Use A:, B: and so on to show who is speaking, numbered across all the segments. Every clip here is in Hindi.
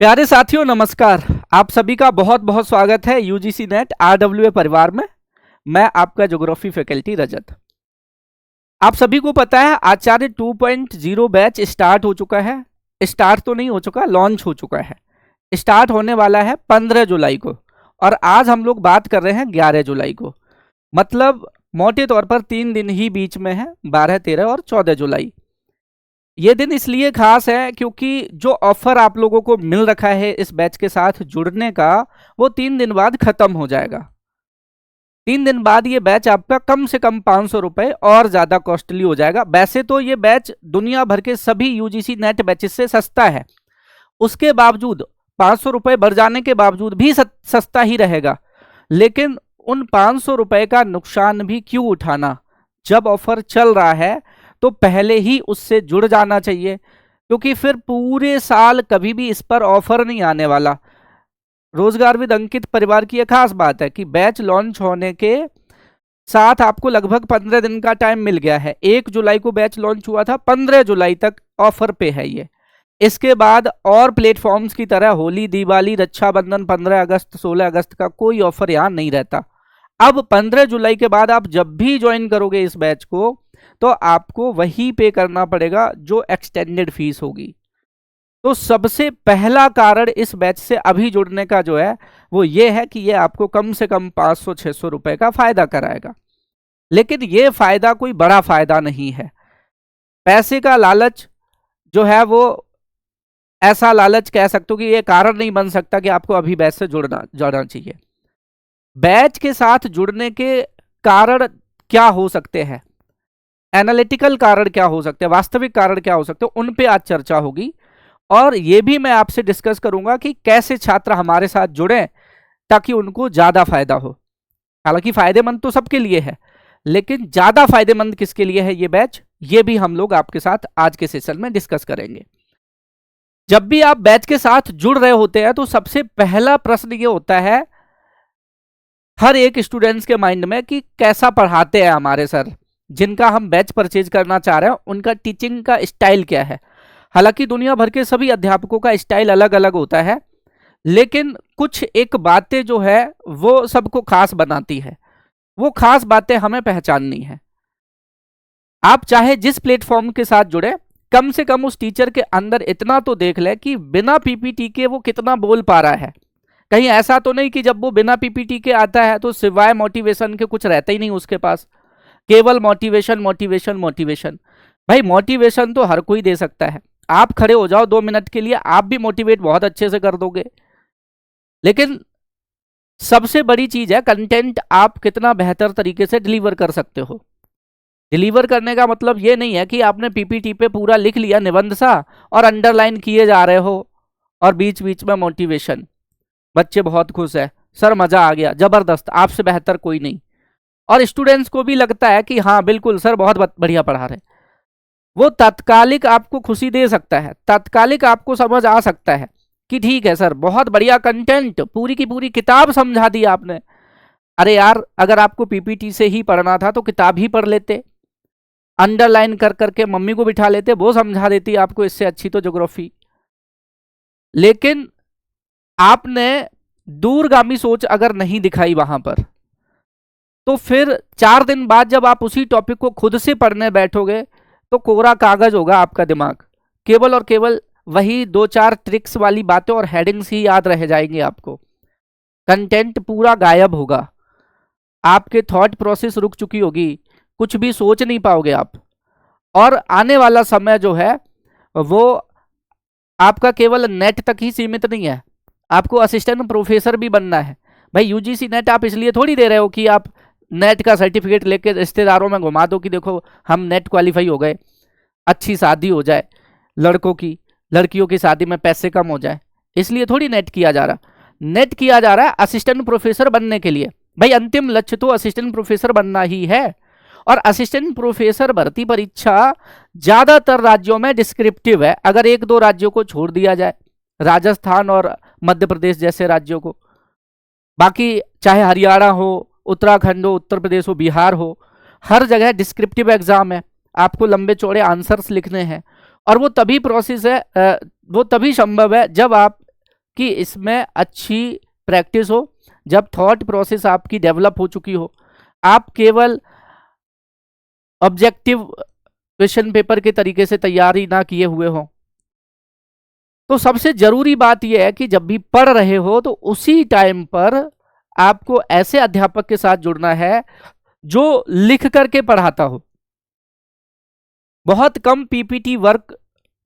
A: प्यारे साथियों नमस्कार। आप सभी का बहुत बहुत स्वागत है यूजीसी नेट आरडब्ल्यूए परिवार में। मैं आपका ज्योग्राफी फैकल्टी रजत। आप सभी को पता है आचार्य 2.0 बैच स्टार्ट हो चुका है। स्टार्ट तो नहीं हो चुका, लॉन्च हो चुका है। स्टार्ट होने वाला है 15 जुलाई को और आज हम लोग बात कर रहे हैं 11 जुलाई को। मतलब मोटे तौर पर 3 दिन ही बीच में है, 12, 13 और 14 जुलाई। ये दिन इसलिए खास है क्योंकि जो ऑफर आप लोगों को मिल रखा है इस बैच के साथ जुड़ने का, वो 3 दिन बाद खत्म हो जाएगा। 3 दिन बाद ये बैच आपका कम से कम 500 रुपए और ज्यादा कॉस्टली हो जाएगा। वैसे तो ये बैच दुनिया भर के सभी यूजीसी नेट बैचेस से सस्ता है, उसके बावजूद 500 रुपए बढ़ जाने के बावजूद भी सस्ता ही रहेगा। लेकिन उन 500 रुपए का नुकसान भी क्यों उठाना, जब ऑफर चल रहा है तो पहले ही उससे जुड़ जाना चाहिए, क्योंकि फिर पूरे साल कभी भी इस पर ऑफर नहीं आने वाला। रोजगार विद अंकित परिवार की यह खास बात है कि बैच लॉन्च होने के साथ आपको लगभग 15 दिन का टाइम मिल गया है। 1 जुलाई को बैच लॉन्च हुआ था, 15 जुलाई तक ऑफर पे है ये। इसके बाद और प्लेटफॉर्म्स की तरह होली, दिवाली, रक्षाबंधन, 15 अगस्त, 16 अगस्त का कोई ऑफर यहाँ नहीं रहता। अब 15 जुलाई के बाद आप जब भी ज्वाइन करोगे इस बैच को, तो आपको वही पे करना पड़ेगा जो एक्सटेंडेड फीस होगी। तो सबसे पहला कारण इस बैच से अभी जुड़ने का जो है वो ये है कि ये आपको कम से कम 500-600 रुपए का फायदा कराएगा। लेकिन ये फायदा कोई बड़ा फायदा नहीं है। पैसे का लालच जो है वो ऐसा लालच कह सकते हो कि ये कारण नहीं बन सकता कि आपको अभी बैच से जुड़ना चाहिए। बैच के साथ जुड़ने के कारण क्या हो सकते हैं, एनालिटिकल कारण क्या हो सकते हैं, वास्तविक कारण क्या हो सकते हैं, उन पे आज चर्चा होगी। और ये भी मैं आपसे डिस्कस करूंगा कि कैसे छात्र हमारे साथ जुड़ें ताकि उनको ज्यादा फायदा हो। हालांकि फायदेमंद तो सबके लिए है, लेकिन ज्यादा फायदेमंद किसके लिए है ये बैच, ये भी हम लोग आपके साथ आज के सेशन में डिस्कस करेंगे। जब भी आप बैच के साथ जुड़ रहे होते हैं तो सबसे पहला प्रश्न ये होता है हर एक स्टूडेंट्स के माइंड में कि कैसा पढ़ाते हैं हमारे सर, जिनका हम बैच परचेज करना चाह रहे हैं उनका टीचिंग का स्टाइल क्या है। हालांकि दुनिया भर के सभी अध्यापकों का स्टाइल अलग अलग होता है, लेकिन कुछ एक बातें जो है वो सबको खास बनाती है। वो खास बातें हमें पहचाननी है। आप चाहे जिस प्लेटफॉर्म के साथ जुड़े, कम से कम उस टीचर के अंदर इतना तो देख ले कि बिना पीपीटी के वो कितना बोल पा रहा है। कहीं ऐसा तो नहीं कि जब वो बिना पीपीटी के आता है तो सिवाय मोटिवेशन के कुछ रहता ही नहीं उसके पास, केवल मोटिवेशन मोटिवेशन मोटिवेशन। भाई मोटिवेशन तो हर कोई दे सकता है। आप खड़े हो जाओ 2 मिनट के लिए, आप भी मोटिवेट बहुत अच्छे से कर दोगे। लेकिन सबसे बड़ी चीज है कंटेंट आप कितना बेहतर तरीके से डिलीवर कर सकते हो। डिलीवर करने का मतलब ये नहीं है कि आपने पीपीटी पे पूरा लिख लिया निबंध सा और अंडरलाइन किए जा रहे हो और बीच बीच में मोटिवेशन। बच्चे बहुत खुश है, सर मजा आ गया, जबरदस्त, आपसे बेहतर कोई नहीं। और स्टूडेंट्स को भी लगता है कि हाँ बिल्कुल सर बहुत बढ़िया पढ़ा रहे। वो तात्कालिक आपको खुशी दे सकता है, तात्कालिक आपको समझ आ सकता है कि ठीक है सर बहुत बढ़िया कंटेंट, पूरी की पूरी किताब समझा दी आपने। अरे यार अगर आपको पीपीटी से ही पढ़ना था तो किताब ही पढ़ लेते, अंडरलाइन कर करके मम्मी को बिठा लेते, वो समझा देती आपको इससे अच्छी तो ज्योग्राफी। लेकिन आपने दूरगामी सोच अगर नहीं दिखाई वहां पर, तो फिर 4 दिन बाद जब आप उसी टॉपिक को खुद से पढ़ने बैठोगे तो कोरा कागज होगा आपका दिमाग। केवल और केवल वही 2-4 ट्रिक्स वाली बातें और हेडिंग्स ही याद रह जाएंगे आपको। कंटेंट पूरा गायब होगा, आपके थॉट प्रोसेस रुक चुकी होगी, कुछ भी सोच नहीं पाओगे आप। और आने वाला समय जो है वो आपका केवल नेट तक ही सीमित नहीं है, आपको असिस्टेंट प्रोफेसर भी बनना है। भाई यूजीसी नेट आप इसलिए थोड़ी दे रहे हो कि आप नेट का सर्टिफिकेट लेके रिश्तेदारों में घुमा दो कि देखो हम नेट क्वालिफाई हो गए, अच्छी शादी हो जाए लड़कों की, लड़कियों की शादी में पैसे कम हो जाए, इसलिए थोड़ी नेट किया जा रहा। नेट किया जा रहा है असिस्टेंट प्रोफेसर बनने के लिए। भाई अंतिम लक्ष्य तो असिस्टेंट प्रोफेसर बनना ही है। और असिस्टेंट प्रोफेसर भर्ती परीक्षा ज्यादातर राज्यों में डिस्क्रिप्टिव है, अगर 1-2 राज्यों को छोड़ दिया जाए, राजस्थान और मध्य प्रदेश जैसे राज्यों को। बाकी चाहे हरियाणा हो, उत्तराखंड हो, उत्तर प्रदेश हो, बिहार हो, हर जगह डिस्क्रिप्टिव एग्जाम है, आपको लंबे चौड़े आंसर्स लिखने हैं। और वो तभी प्रोसेस है, वो तभी संभव है जब आप कि इसमें अच्छी प्रैक्टिस हो, जब थॉट प्रोसेस आपकी डेवलप हो चुकी हो, आप केवल ऑब्जेक्टिव क्वेश्चन पेपर के तरीके से तैयारी ना किए हुए हो। तो सबसे जरूरी बात यह है कि जब भी पढ़ रहे हो तो उसी टाइम पर आपको ऐसे अध्यापक के साथ जुड़ना है जो लिख करके पढ़ाता हो, बहुत कम पीपीटी वर्क,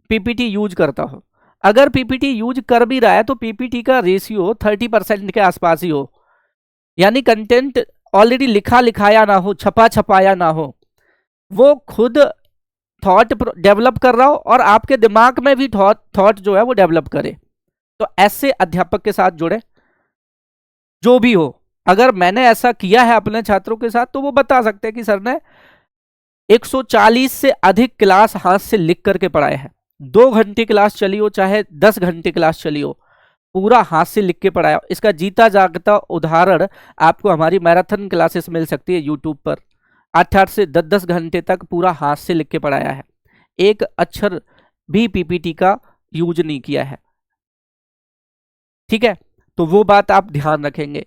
A: पीपीटी यूज करता हो। अगर पीपीटी यूज कर भी रहा है तो पीपीटी का रेशियो 30% के आसपास ही हो, यानी कंटेंट ऑलरेडी लिखा लिखाया ना हो, छपा छपाया ना हो, वो खुद थॉट डेवलप कर रहा हो और आपके दिमाग में भी थॉट जो है वो डेवलप करे। तो ऐसे अध्यापक के साथ जुड़े, जो भी हो। अगर मैंने ऐसा किया है अपने छात्रों के साथ तो वो बता सकते हैं कि सर ने 140 से अधिक क्लास हाथ से लिख करके पढ़ाए हैं। 2 घंटे क्लास चली हो चाहे 10 घंटे क्लास चली हो, पूरा हाथ से लिख के पढ़ाया। इसका जीता जागता उदाहरण आपको हमारी मैराथन क्लासेस मिल सकती है यूट्यूब पर। 8-8 से 10-10 घंटे तक पूरा हाथ से लिख के पढ़ाया है, एक अक्षर भी पीपीटी का यूज नहीं किया है। ठीक है, तो वो बात आप ध्यान रखेंगे।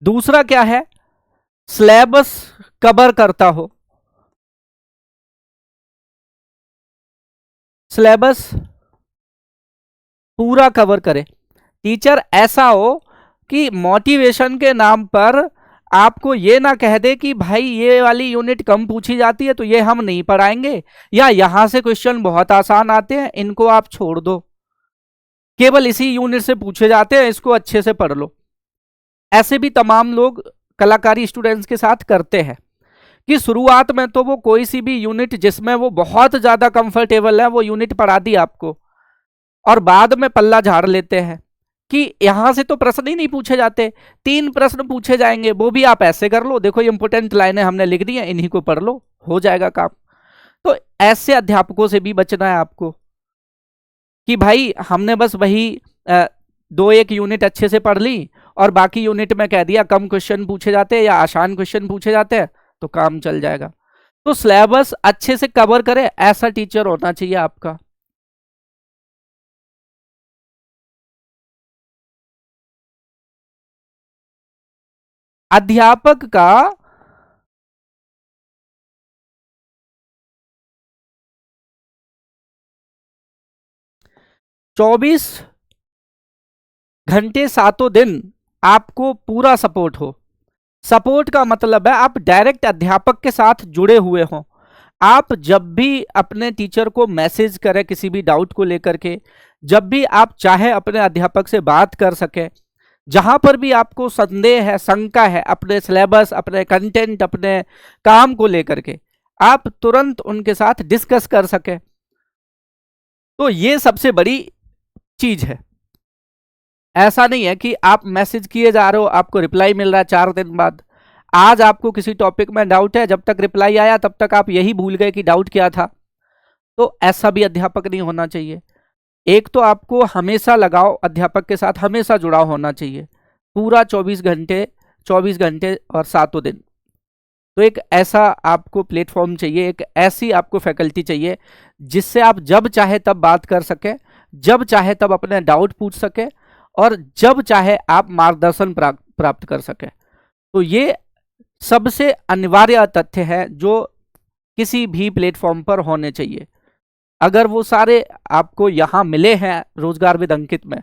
A: दूसरा क्या है, सिलेबस कवर करता हो। सिलेबस पूरा कवर करे। टीचर ऐसा हो कि मोटिवेशन के नाम पर आपको ये ना कह दे कि भाई ये वाली यूनिट कम पूछी जाती है तो ये हम नहीं पढ़ाएंगे, या यहां से क्वेश्चन बहुत आसान आते हैं इनको आप छोड़ दो, केवल इसी यूनिट से पूछे जाते हैं इसको अच्छे से पढ़ लो। ऐसे भी तमाम लोग कलाकारी स्टूडेंट्स के साथ करते हैं कि शुरुआत में तो वो कोई सी भी यूनिट जिसमें वो बहुत ज्यादा कंफर्टेबल है वो यूनिट पढ़ा दी आपको, और बाद में पल्ला झाड़ लेते हैं कि यहां से तो प्रश्न ही नहीं पूछे जाते, 3 प्रश्न पूछे जाएंगे, वो भी आप ऐसे कर लो, देखो इंपोर्टेंट लाइनें हमने लिख दी हैं, इन्हीं को पढ़ लो, हो जाएगा काम। तो ऐसे अध्यापकों से भी बचना है आपको कि भाई हमने बस वही 2-1 यूनिट अच्छे से पढ़ ली और बाकी यूनिट में कह दिया कम क्वेश्चन पूछे जाते हैं या आसान क्वेश्चन पूछे जाते हैं तो काम चल जाएगा। तो सिलेबस अच्छे से कवर करे ऐसा टीचर होना चाहिए आपका। अध्यापक का चौबीस घंटे सातों दिन आपको पूरा सपोर्ट हो। सपोर्ट का मतलब है आप डायरेक्ट अध्यापक के साथ जुड़े हुए हो। आप जब भी अपने टीचर को मैसेज करें किसी भी डाउट को लेकर के, जब भी आप चाहे अपने अध्यापक से बात कर सके, जहां पर भी आपको संदेह है, शंका है अपने सिलेबस, अपने कंटेंट, अपने काम को लेकर के, आप तुरंत उनके साथ डिस्कस कर सके। तो ये सबसे बड़ी चीज है। ऐसा नहीं है कि आप मैसेज किए जा रहे हो आपको रिप्लाई मिल रहा है 4 दिन बाद। आज आपको किसी टॉपिक में डाउट है, जब तक रिप्लाई आया तब तक आप यही भूल गए कि डाउट क्या था। तो ऐसा भी अध्यापक नहीं होना चाहिए। एक तो आपको हमेशा लगाओ अध्यापक के साथ, हमेशा जुड़ाव होना चाहिए, पूरा 24 घंटे और सातों दिन। तो एक ऐसा आपको प्लेटफॉर्म चाहिए, एक ऐसी आपको फैकल्टी चाहिए जिससे आप जब चाहे तब बात कर सके, जब चाहे तब अपने डाउट पूछ सके और जब चाहे आप मार्गदर्शन प्राप्त कर सके। तो ये सबसे अनिवार्य तथ्य है जो किसी भी प्लेटफॉर्म पर होने चाहिए। अगर वो सारे आपको यहां मिले हैं रोजगार विद अंकित में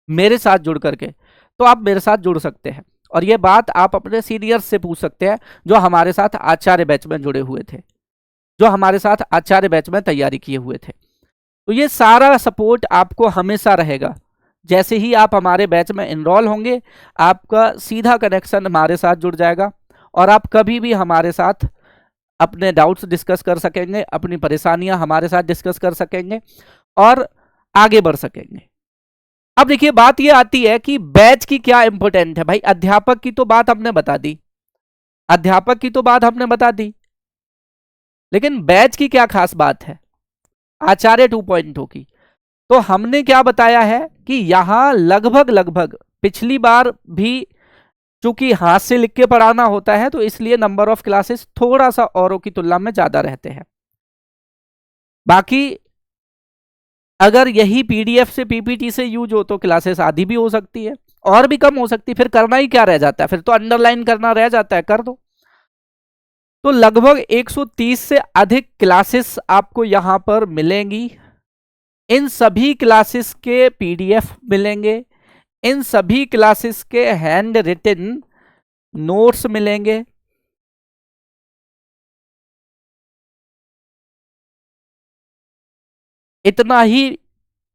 A: मेरे साथ जुड़ करके, तो आप मेरे साथ जुड़ सकते हैं। और ये बात आप अपने सीनियर्स से पूछ सकते हैं जो हमारे साथ आचार्य बैच में जुड़े हुए थे, जो हमारे साथ आचार्य बैच में तैयारी किए हुए थे। तो ये सारा सपोर्ट आपको हमेशा रहेगा। जैसे ही आप हमारे बैच में इनरोल होंगे, आपका सीधा कनेक्शन हमारे साथ जुड़ जाएगा और आप कभी भी हमारे साथ अपने डाउट्स डिस्कस कर सकेंगे, अपनी परेशानियां हमारे साथ डिस्कस कर सकेंगे और आगे बढ़ सकेंगे। अब देखिए बात यह आती है कि बैच की क्या इंपॉर्टेंट है। भाई अध्यापक की तो बात हमने बता दी, अध्यापक की तो बात हमने बता दी, लेकिन बैच की क्या खास बात है आचार्य 2.0 की। तो हमने क्या बताया है कि यहां लगभग पिछली बार भी चूंकि हाथ से लिख के पढ़ाना होता है तो इसलिए नंबर ऑफ क्लासेस थोड़ा सा औरों की तुलना में ज्यादा रहते हैं। बाकी अगर यही पीडीएफ से पीपीटी से यूज हो तो क्लासेस आधी भी हो सकती है और भी कम हो सकती है, फिर करना ही क्या रह जाता है, फिर तो अंडरलाइन करना रह जाता है, कर दो। तो लगभग 130 से अधिक क्लासेस आपको यहां पर मिलेंगी। इन सभी क्लासेस के पीडीएफ मिलेंगे, इन सभी क्लासेस के हैंड रिटन नोट्स मिलेंगे। इतना ही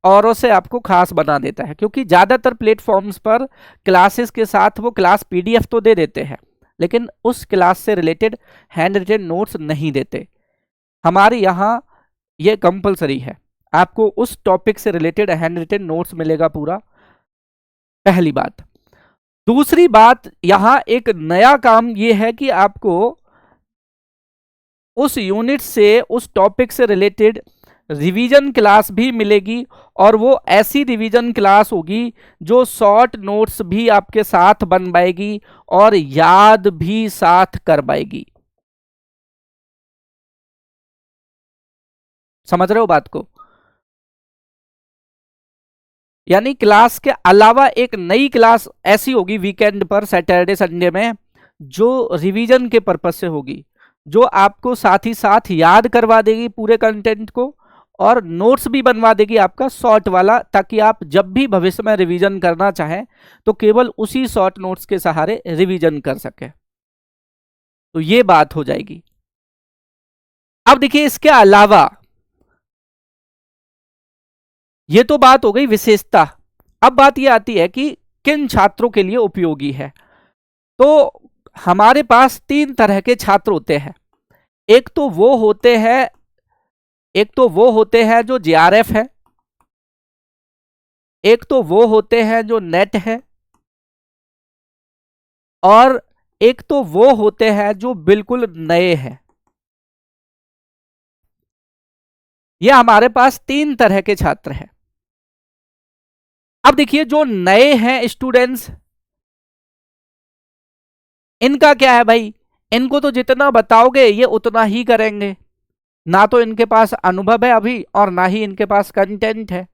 A: औरों से आपको खास बना देता है, क्योंकि ज्यादातर प्लेटफॉर्म्स पर क्लासेस के साथ वो क्लास पीडीएफ तो दे देते हैं, लेकिन उस क्लास से रिलेटेड हैंड रिटन नोट्स नहीं देते। हमारे यहाँ ये कंपलसरी है, आपको उस टॉपिक से रिलेटेड हैंड रिटन नोट्स मिलेगा पूरा, पहली बात। दूसरी बात, यहां एक नया काम ये है कि आपको उस यूनिट से, उस टॉपिक से रिलेटेड रिवीजन क्लास भी मिलेगी, और वो ऐसी रिवीजन क्लास होगी जो शॉर्ट नोट्स भी आपके साथ बनवाएगी और याद भी साथ करवाएगी। समझ रहे हो बात को? यानी क्लास के अलावा एक नई क्लास ऐसी होगी वीकेंड पर, सैटरडे संडे में, जो रिवीजन के पर्पज से होगी, जो आपको साथ ही साथ याद करवा देगी पूरे कंटेंट को, और नोट्स भी बनवा देगी आपका शॉर्ट वाला, ताकि आप जब भी भविष्य में रिवीजन करना चाहें तो केवल उसी शॉर्ट नोट्स के सहारे रिवीजन कर सके। तो ये बात हो जाएगी। अब देखिए, इसके अलावा ये तो बात हो गई विशेषता। अब बात ये आती है कि किन छात्रों के लिए उपयोगी है। तो हमारे पास तीन तरह के छात्र होते हैं। एक तो वो होते हैं जो जेआरएफ है, एक तो वो होते हैं जो नेट है, और एक तो वो होते हैं जो बिल्कुल नए हैं। ये हमारे पास तीन तरह के छात्र हैं। अब देखिए, जो नए हैं स्टूडेंट्स, इनका क्या है भाई, इनको तो जितना बताओगे ये उतना ही करेंगे, ना तो इनके पास अनुभव है अभी और ना ही इनके पास कंटेंट है।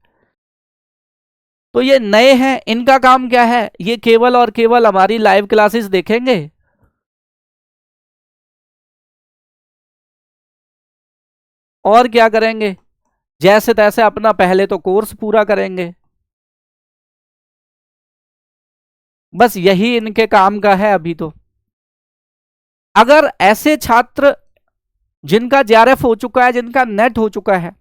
A: तो ये नए हैं, इनका काम क्या है, ये केवल और केवल हमारी लाइव क्लासेस देखेंगे, और क्या करेंगे, जैसे तैसे अपना पहले तो कोर्स पूरा करेंगे। बस यही इनके काम का है अभी तो। अगर ऐसे छात्र जिनका जेआरएफ हो चुका है, जिनका नेट हो चुका है,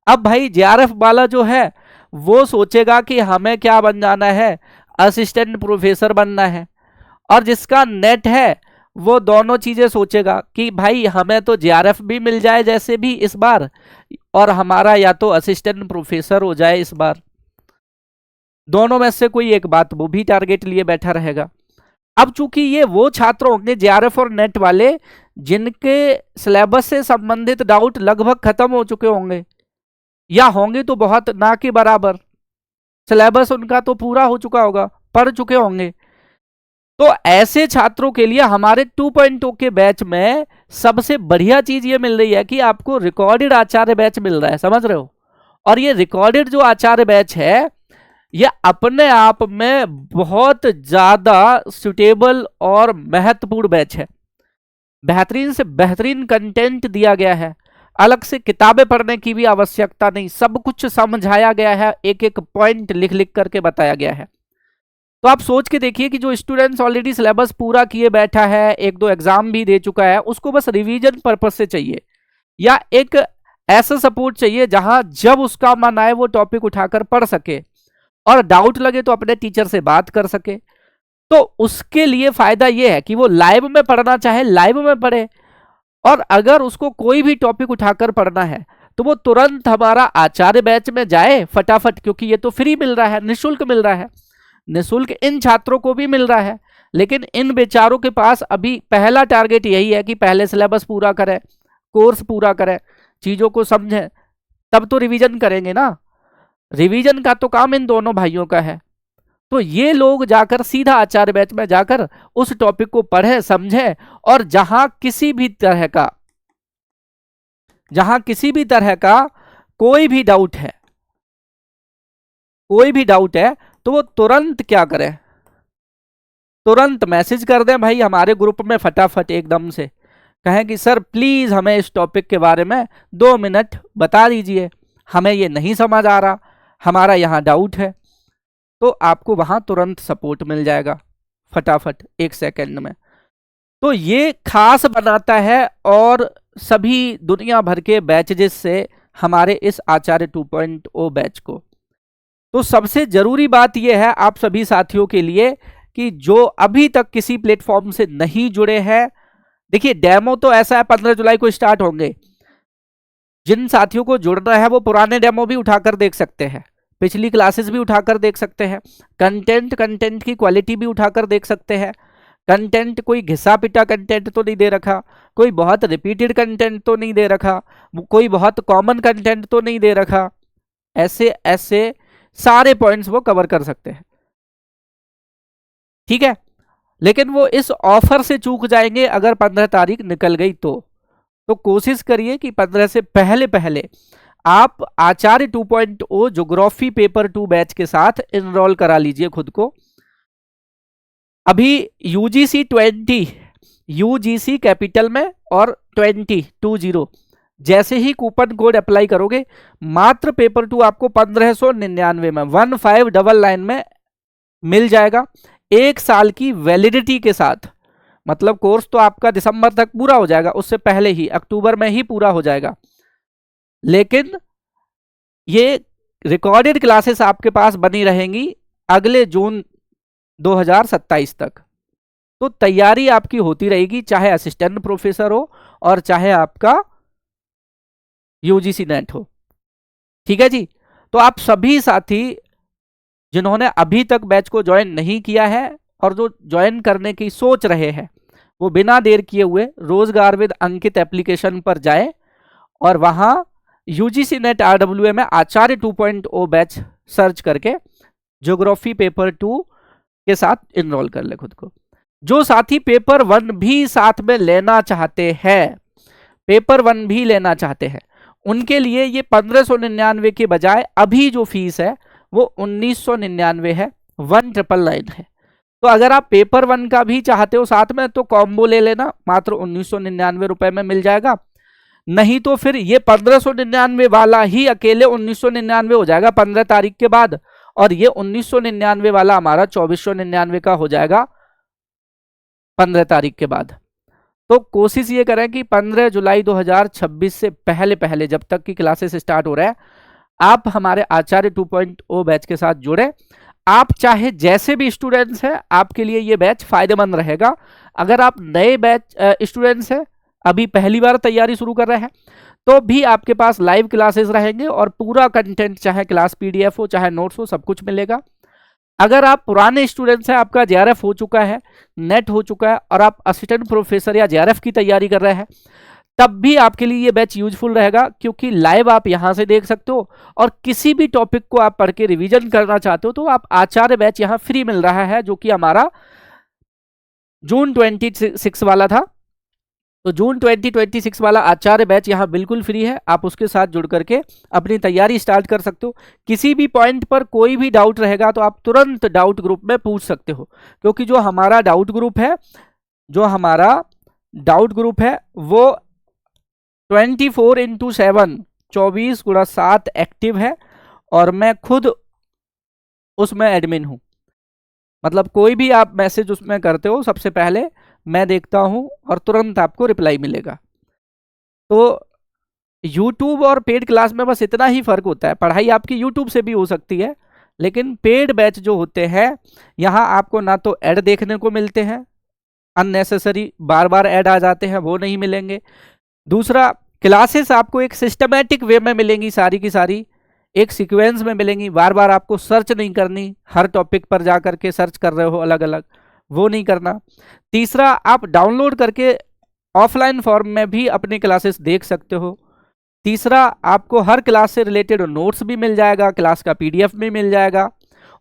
A: अब भाई जेआरएफ वाला जो है वो सोचेगा कि हमें क्या बन जाना है, असिस्टेंट प्रोफेसर बनना है, और जिसका नेट है वो दोनों चीजें सोचेगा कि भाई हमें तो जेआरएफ भी मिल जाए जैसे भी इस बार, और हमारा या तो असिस्टेंट प्रोफेसर हो जाए इस बार। दोनों में से कोई एक बात वो भी टारगेट लिए बैठा रहेगा। अब चूंकि ये वो छात्र होंगे जेआरएफ और नेट वाले जिनके सिलेबस से संबंधित डाउट लगभग खत्म हो चुके होंगे, या होंगे तो बहुत ना के बराबर, सिलेबस उनका तो पूरा हो चुका होगा, पढ़ चुके होंगे। तो ऐसे छात्रों के लिए हमारे 2.0 के बैच में सबसे बढ़िया चीज ये मिल रही है कि आपको रिकॉर्डेड आचार्य बैच मिल रहा है, समझ रहे हो? और ये रिकॉर्डेड जो आचार्य बैच है ये अपने आप में बहुत ज्यादा सुटेबल और महत्वपूर्ण बैच है। बेहतरीन से बेहतरीन कंटेंट दिया गया है, अलग से किताबें पढ़ने की भी आवश्यकता नहीं, सब कुछ समझाया गया है, एक एक पॉइंट लिख लिख करके बताया गया है। तो आप सोच के देखिए कि जो स्टूडेंट्स ऑलरेडी सिलेबस पूरा किए बैठा है, एक दो एग्जाम भी दे चुका है, उसको बस रिवीजन पर्पस से चाहिए, या एक ऐसा सपोर्ट चाहिए जहां जब उसका मन आए वो टॉपिक उठाकर पढ़ सके, और डाउट लगे तो अपने टीचर से बात कर सके। तो उसके लिए फायदा यह है कि वो लाइव में पढ़ना चाहे लाइव में पढ़े, और अगर उसको कोई भी टॉपिक उठाकर पढ़ना है तो वो तुरंत हमारा आचार्य बैच में जाए फटाफट, क्योंकि ये तो फ्री मिल रहा है, निःशुल्क मिल रहा है। निःशुल्क इन छात्रों को भी मिल रहा है, लेकिन इन बेचारों के पास अभी पहला टारगेट यही है कि पहले सिलेबस पूरा करें, कोर्स पूरा करें, चीजों को समझें, तब तो रिवीजन करेंगे ना। रिवीजन का तो काम इन दोनों भाइयों का है। तो ये लोग जाकर सीधा आचार्य बैच में जाकर उस टॉपिक को पढ़े, समझे, और जहां किसी भी तरह का कोई भी डाउट है कोई भी डाउट है तो वो तुरंत क्या करें, तुरंत मैसेज कर दें भाई हमारे ग्रुप में, फटाफट एकदम से कहें कि सर प्लीज हमें इस टॉपिक के बारे में 2 मिनट बता दीजिए, हमें ये नहीं समझ आ रहा, हमारा यहाँ डाउट है। तो आपको वहां तुरंत सपोर्ट मिल जाएगा फटाफट 1 सेकंड में। तो ये खास बनाता है और सभी दुनिया भर के बैचेस से हमारे इस आचार्य 2.0 बैच को। तो सबसे जरूरी बात यह है आप सभी साथियों के लिए कि जो अभी तक किसी प्लेटफॉर्म से नहीं जुड़े हैं, देखिए डेमो तो ऐसा है 15 जुलाई को स्टार्ट होंगे। जिन साथियों को जुड़ना है वो पुराने डेमो भी उठाकर देख सकते हैं, पिछली क्लासेस भी उठाकर देख सकते हैं, कंटेंट की क्वालिटी भी उठाकर देख सकते हैं। कंटेंट कोई घिसा पिटा कंटेंट तो नहीं दे रखा, कोई बहुत रिपीटेड कंटेंट तो नहीं दे रखा, कोई बहुत कॉमन कंटेंट तो नहीं दे रखा। ऐसे ऐसे सारे पॉइंट्स वो कवर कर सकते हैं, ठीक है। लेकिन वो इस ऑफर से चूक जाएंगे अगर 15 तारीख निकल गई तो कोशिश करिए कि 15 से पहले पहले आप आचार्य 2.0 ज्योग्राफी पेपर 2 बैच के साथ एनरोल करा लीजिए खुद को। अभी यूजीसी 20 यूजीसी कैपिटल में और 20 जैसे ही कूपन कोड अप्लाई करोगे, मात्र पेपर 2 आपको 1599 में 1599 में मिल जाएगा, 1 साल की वैलिडिटी के साथ। मतलब कोर्स तो आपका दिसंबर तक पूरा हो जाएगा, उससे पहले ही अक्टूबर में ही पूरा हो जाएगा, लेकिन ये रिकॉर्डेड क्लासेस आपके पास बनी रहेंगी अगले जून 2027 तक। तो तैयारी आपकी होती रहेगी, चाहे असिस्टेंट प्रोफेसर हो और चाहे आपका यूजीसी नेट हो, ठीक है जी। तो आप सभी साथी जिन्होंने अभी तक बैच को ज्वाइन नहीं किया है और जो ज्वाइन करने की सोच रहे हैं, वो बिना देर किए हुए रोजगार विद अंकित एप्लीकेशन पर जाए और वहां यूजीसी नेट आरडब्ल्यूए में आचार्य 2.0 बैच सर्च करके ज्योग्राफी पेपर 2 के साथ इनरोल कर ले खुद को। जो साथी पेपर 1 भी साथ में लेना चाहते हैं, पेपर 1 भी लेना चाहते हैं, उनके लिए ये 1599 के बजाय अभी जो फीस है वो 1999 है, 1999 है। तो अगर आप पेपर 1 का भी चाहते हो साथ में तो कॉम्बो ले लेना, मात्र 1999 रुपए में मिल जाएगा। नहीं तो फिर ये 1599 वाला ही अकेले 1999 हो जाएगा 15 तारीख के बाद, और ये 1999 वाला हमारा 2499 का हो जाएगा 15 तारीख के बाद। तो कोशिश ये करें कि 15 जुलाई 2026 से पहले पहले, जब तक की क्लासेस स्टार्ट हो रहे हैं, आप हमारे आचार्य 2.0 बैच के साथ जुड़े। आप चाहे जैसे भी स्टूडेंट्स हैं, आपके लिए ये बैच फायदेमंद रहेगा। अगर आप नए बैच स्टूडेंट्स हैं, अभी पहली बार तैयारी शुरू कर रहे हैं, तो भी आपके पास लाइव क्लासेस रहेंगे और पूरा कंटेंट, चाहे क्लास पीडीएफ हो चाहे नोट्स हो, सब कुछ मिलेगा। अगर आप पुराने स्टूडेंट्स हैं, आपका जेआरएफ हो चुका है, नेट हो चुका है और आप असिस्टेंट प्रोफेसर या जेआरएफ की तैयारी कर रहे हैं, तब भी आपके लिए ये बैच यूजफुल रहेगा, क्योंकि लाइव आप यहां से देख सकते हो और किसी भी टॉपिक को आप पढ़ के रिवीजन करना चाहते हो तो आप आचार्य बैच यहां फ्री मिल रहा है, जो कि हमारा जून 26 वाला था। तो जून 2026 वाला आचार्य बैच यहाँ बिल्कुल फ्री है, आप उसके साथ जुड़ करके अपनी तैयारी स्टार्ट कर सकते हो। किसी भी पॉइंट पर कोई भी डाउट रहेगा तो आप तुरंत डाउट ग्रुप में पूछ सकते हो, क्योंकि जो हमारा डाउट ग्रुप है वो 24/7 24x7 एक्टिव है और मैं खुद उसमें एडमिन हूं। मतलब कोई भी आप मैसेज उसमें करते हो, सबसे पहले मैं देखता हूं और तुरंत आपको रिप्लाई मिलेगा। तो YouTube और पेड क्लास में बस इतना ही फर्क होता है, पढ़ाई आपकी YouTube से भी हो सकती है, लेकिन पेड बैच जो होते हैं यहाँ आपको ना तो ऐड देखने को मिलते हैं, अननेसेसरी बार बार ऐड आ जाते हैं, वो नहीं मिलेंगे। दूसरा, क्लासेस आपको एक सिस्टमैटिक वे में मिलेंगी, सारी की सारी एक सीक्वेंस में मिलेंगी, बार बार आपको सर्च नहीं करनी, हर टॉपिक पर जा करके सर्च कर रहे हो अलग अलग, वो नहीं करना। तीसरा, आप डाउनलोड करके ऑफलाइन फॉर्म में भी अपनी क्लासेस देख सकते हो। तीसरा, आपको हर क्लास से रिलेटेड नोट्स भी मिल जाएगा, क्लास का पीडीएफ भी मिल जाएगा।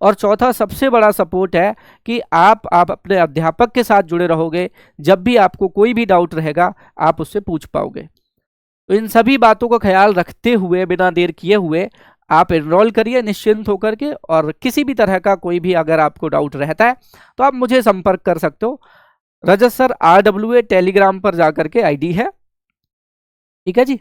A: और चौथा सबसे बड़ा सपोर्ट है कि आप अपने अध्यापक के साथ जुड़े रहोगे, जब भी आपको कोई भी डाउट रहेगा आप उससे पूछ पाओगे। तो इन सभी बातों का ख्याल रखते हुए, बिना देर किए हुए, आप एनरोल करिए निश्चिंत होकर के, और किसी भी तरह का कोई भी अगर आपको डाउट रहता है तो आप मुझे संपर्क कर सकते हो। रजत सर RWA टेलीग्राम पर जाकर के आईडी है, ठीक है जी।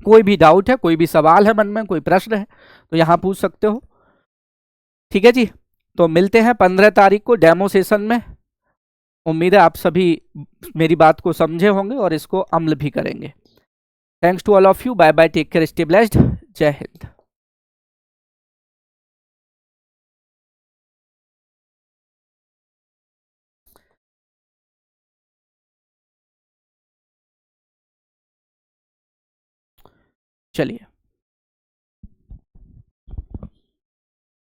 A: कोई भी डाउट है, कोई भी सवाल है मन में, कोई प्रश्न है तो यहाँ पूछ सकते हो, ठीक है जी। तो मिलते हैं 15 तारीख को डेमो सेशन में। उम्मीद है आप सभी मेरी बात को समझे होंगे और इसको अमल भी करेंगे। Thanks to all of you, bye bye, take care, stay blessed, जय हिंद। चलिए।